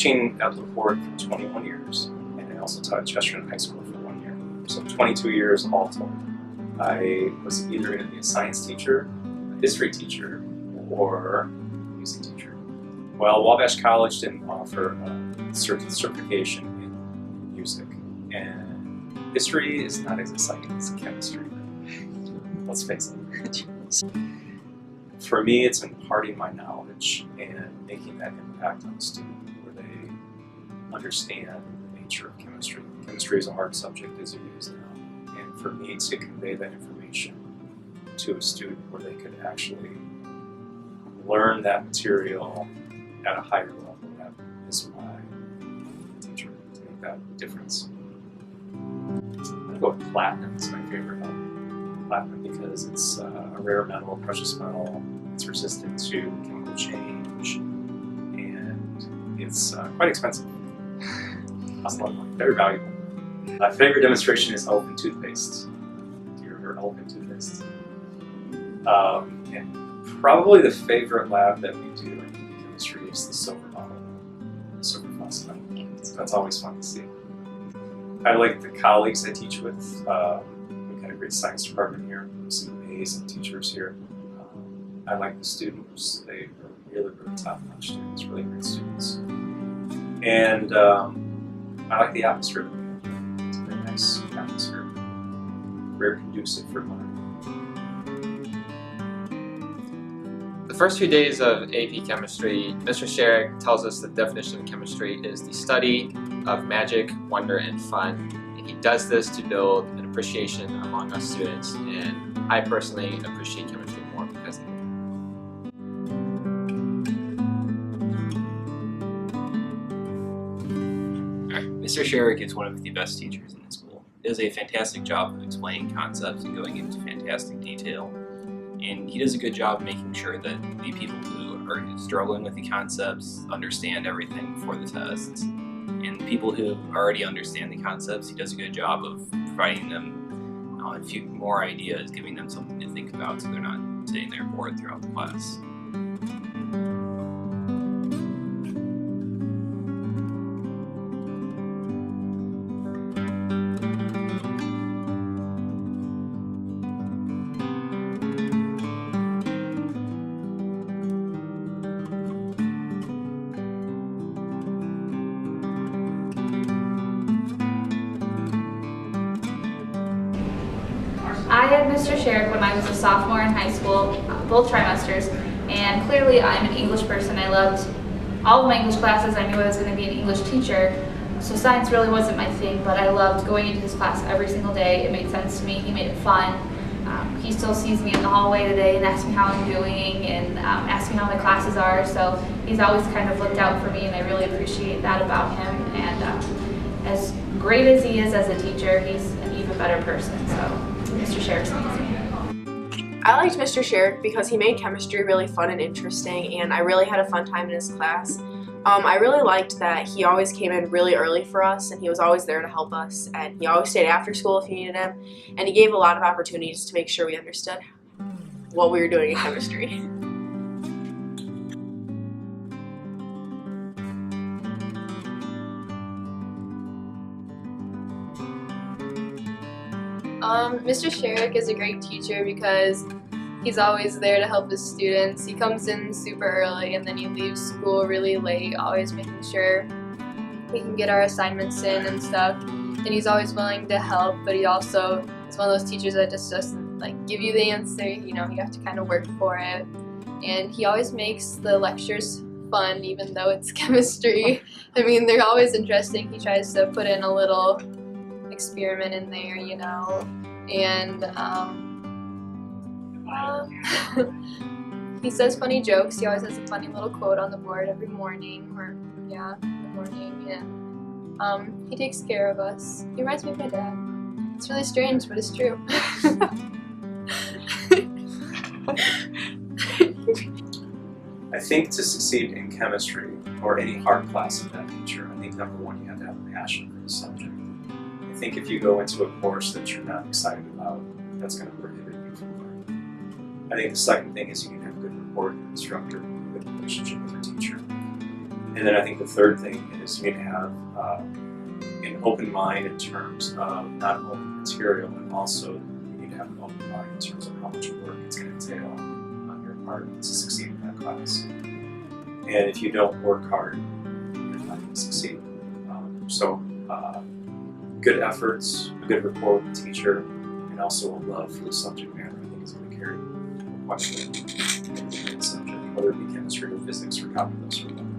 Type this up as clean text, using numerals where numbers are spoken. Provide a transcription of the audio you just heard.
teaching at LaPorte for 21 years, and I also taught at Chesterton High School for 1 year. So 22 years all told. I was either going to be a science teacher, a history teacher, or a music teacher. Well, Wabash College didn't offer a certification in music, and history is not as exciting as chemistry. Let's face it. For me, it's imparting my knowledge and making that impact on the student where they understand the nature of chemistry. Chemistry is a hard subject as it is now, and for me to convey that information to a student where they could actually learn that material at a higher level, that is my teacher, to make that difference. I'm going to go with platinum. It's my favorite element. Platinum because it's a rare metal, a precious metal. It's resistant to chemical change, and it's quite expensive. Costs a lot of money. Very valuable. My favorite demonstration is elephant toothpaste. Do you ever heard of elephant toothpaste? And probably the favorite lab that we do in chemistry is the silver bottle, the silver faucet. So that's always fun to see. I like the colleagues I teach with. We've got a great science department here, some amazing teachers here. I like the students. They are really, really top-notch students, really great students. And I like the atmosphere that we have. It's a very nice atmosphere, very conducive for learning. The first few days of AP Chemistry, Mr. Sherrick tells us the definition of chemistry is the study of magic, wonder, and fun. And he does this to build an appreciation among us students, and I personally appreciate chemistry more because of it. Mr. Sherrick is one of the best teachers in the school. He does a fantastic job of explaining concepts and going into fantastic detail. And he does a good job making sure that the people who are struggling with the concepts understand everything before the tests. And the people who already understand the concepts, he does a good job of providing them a few more ideas, giving them something to think about so they're not sitting there bored throughout the class. I had Mr. Sherrick when I was a sophomore in high school, both trimesters, and clearly I'm an English person. I loved all of my English classes. I knew I was going to be an English teacher, so science really wasn't my thing, but I loved going into his class every single day. It made sense to me. He made it fun. He still sees me in the hallway today and asks me how I'm doing and asks me how my classes are, so he's always kind of looked out for me, and I really appreciate that about him. And as great as he is as a teacher, he's an even better person, so Mr. Sherrick's amazing. I liked Mr. Sherrick because he made chemistry really fun and interesting, and I really had a fun time in his class. I really liked that he always came in really early for us, and he was always there to help us, and he always stayed after school if you needed him, and he gave a lot of opportunities to make sure we understood what we were doing in chemistry. Mr. Sherrick is a great teacher because he's always there to help his students. He comes in super early and then he leaves school really late, always making sure we can get our assignments in and stuff. And he's always willing to help, but he also is one of those teachers that just doesn't like give you the answer. You know, you have to kind of work for it. And he always makes the lectures fun, even though it's chemistry. I mean, they're always interesting. He tries to put in a little experiment in there, you know, and he says funny jokes. He always has a funny little quote on the board every morning, or yeah, in the morning, and he takes care of us. He reminds me of my dad. It's really strange, but it's true. I think to succeed in chemistry or any hard class of that nature, I think number one, you have to have a passion for the subject. I think if you go into a course that you're not excited about, that's going to prohibit you from learning. I think the second thing is you can have good rapport with your instructor, good relationship with your teacher. And then I think the third thing is you need to have an open mind in terms of not only material, but also you need to have an open mind in terms of how much work it's going to entail on your part to succeed in that class. And if you don't work hard, you're not going to succeed. Good efforts, a good rapport with the teacher, and also a love for the subject matter, I think is going to carry quite a bit in the subject, whether it be chemistry or physics or calculus or whatever.